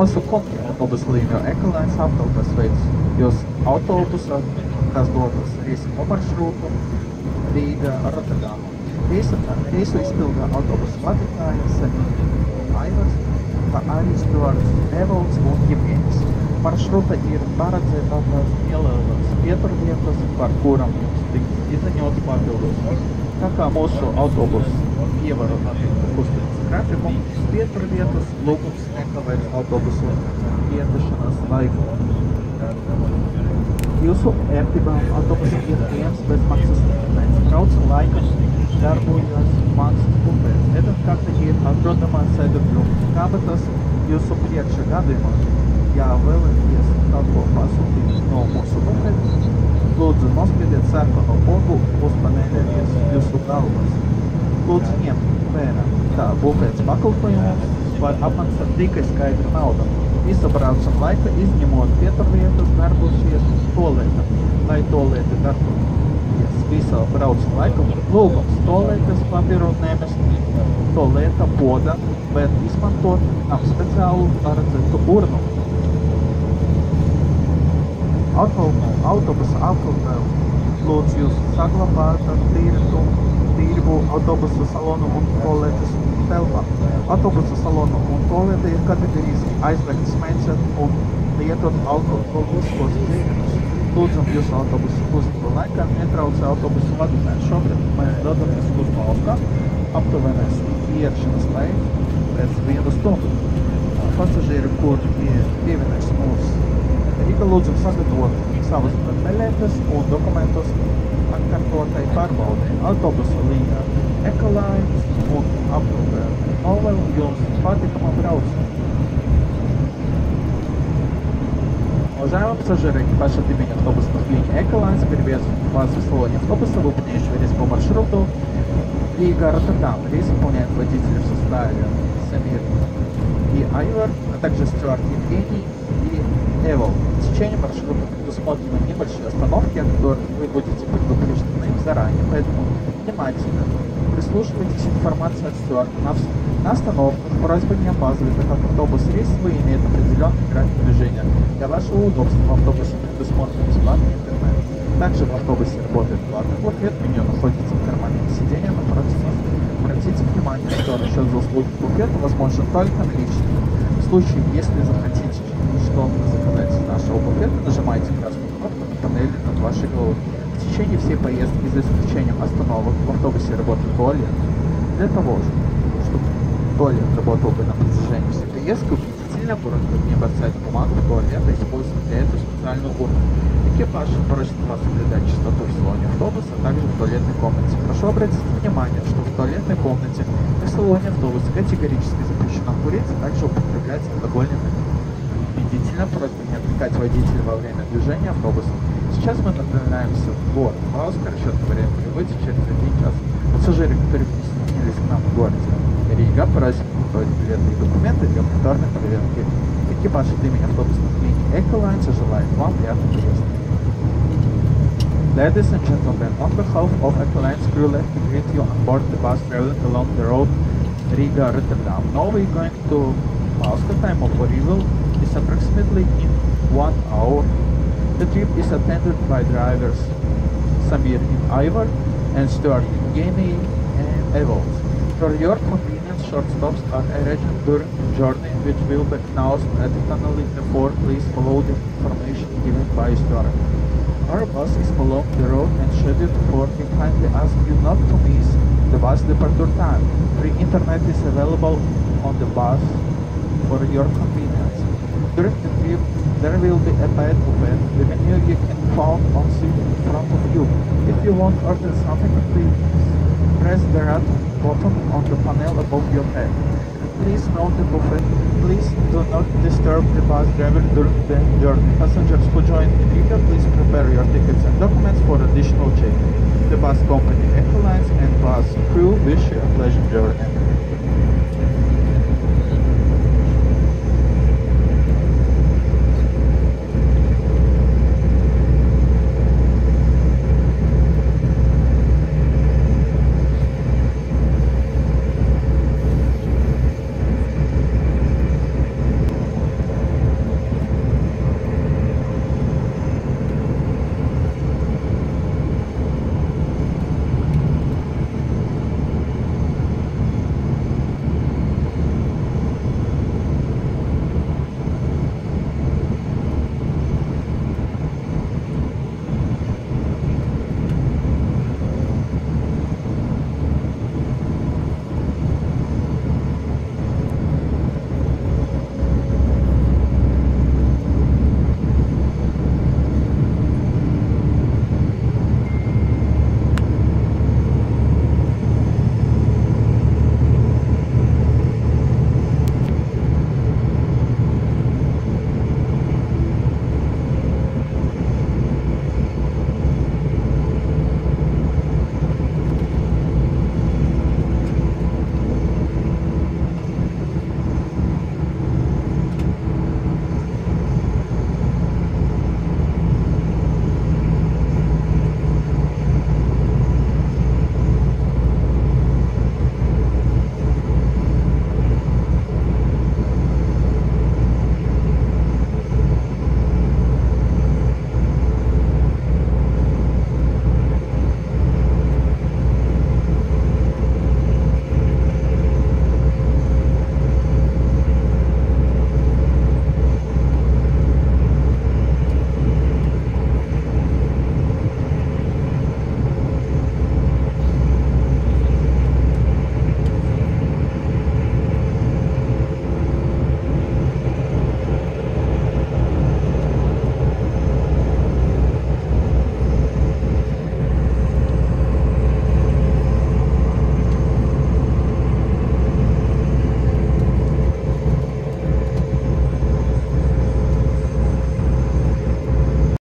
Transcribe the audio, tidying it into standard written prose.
Amasu Kungi autobusu līniju Ekolēns apkalpes veids jūs autobusa, kas dodas rīsimo maršrūtu Rīga Rotterdama. Reisu izpildā autobusu vadītāja Samīra Aivars, kā arī Stuarts Evalds un Jevgeņs. Maršruta ir paredzēta nelielas pieturvietas, par kuram jums tiks izziņots papildus. Tā kā mūsu autobusu ievaro kustības grafiku, pieturvietas lūgums nekavēt autobusu ietešanās laiku. Jūsu ērtībām autobusu ir pieejams bez maksas intervents. Brauca laikam darbojas maksas bufets. Ēdamkarte ir atrodama sēdekļu kabatas jūsu priekša gadījumā. Ja vēlaties kaut ko pasūtīt no mūsu bufetes, lūdzu nospiediet sarkano pogu uz paneļa virs jūsu galvas. Lūdzu ņemt vērā, kā bufetes pakalpojumus var apmaksāt tikai skaidra nauda. Visu braucam laika izņemot pieturvietas darbosies tolēta, lai tolēti darbojas visā braucam laika. Lūgums tolētas papīru nemest tolēta poda, bet izmantot ap speciālu paredzētu urnu. Autobusa apkalpē lūdzu jūs saglabāt tīrību autobusa salonu un toaletes telpā. Autobusa salonu un toalete ir kategoriski aizliegt smēķēt un lietot alkoholiskos dzērienus. Lūdzam jūsu autobusu kustību laikā netraucē autobusu vadītāju. Šobrīd mēs dodamies uz Bauskā, aptuvenēs ierašanas laiku pēc 1 stundu. Pasažieri, kur pievienojas mūsu Rīga, lūdzam sagatavot savas biļetes un dokumentus atkārtotai pārbaudē. Autobusu līnija Ekolēns un apkalpē novēlu jums patīkama brauciena. Уважаемые пассажиры экипажа от имени автобусных линий Эколайнс приветствует вас в салоне автобуса, выполняющего рейс по маршруту Рига Роттердам. Рейс выполняет водители в составе Самир и Айвар, а также Стюарт Евгений и Эвол. В течение маршрута предусмотрены небольшие остановки, о которых вы будете предупреждены заранее, поэтому внимательно прислушивайтесь к информации от Стюарта. На остановках просьба не опаздывать, так как автобус рейсовый имеет определенный график движения. Для вашего удобства в автобусе предусмотрен бесплатный интернет. Также в автобусе работает платный буфет, меню находится в кармане сиденья напротив вас. Обратите внимание, что расчет за услуги буфета возможен только наличными. В случае, если захотите что-то заказать из нашего буфета, нажимайте красную кнопку на панели над вашей головой. В течение всей поездки, за исключением остановок, в автобусе работает туалет. Для того же, чтобы туалет работал бы на протяжении всей поездки, убедительно просьба не бросать бумагу в туалет, а использовать для этого специальную урну. Экипаж просит вас соблюдать чистоту в салоне автобуса, а также в туалетной комнате. Прошу обратить внимание, что в туалетной комнате и в салоне автобуса категорически запрещено курить, а также употреблять алкогольные напитки. Убедительно просьба не отвлекать водителя во время движения автобуса. Сейчас мы направляемся в город Бауска, расчетное время прибытия через 1 час. Пассажиры, которые присоединились к нам в городе Рига, просим подготовить билеты и документы для повторной проверки. Экипаж от имени автобусных линий Эколайнс желает вам приятной поездки. Ladies and gentlemen, on behalf of Ecolines crew, let me greet you on board the bus traveling along the road Riga-Rotterdam. Now we're going to Bauska. Time of arrival is approximately in 1 hour. The trip is attended by drivers Samir and Ivar and Stuart Evgeny and Evolt. For your convenience, short stops are arranged during the journey, which will be announced at the tunnel in the fore. Please follow the information given by Stuart. Our bus is along the road and scheduled for. We kindly ask you not to miss the bus departure time. Free internet is available on the bus for your convenience. During the trip, there will be a paid buffet. The menu you can find on seat in front of you. If you want to order something, please press the red button on the panel above your head. Please note the buffet. Please do not disturb the bus driver during the journey. Passengers who join in Riga, please prepare your tickets and documents for additional check. The bus company Ecolines and bus crew wish you a pleasant journey.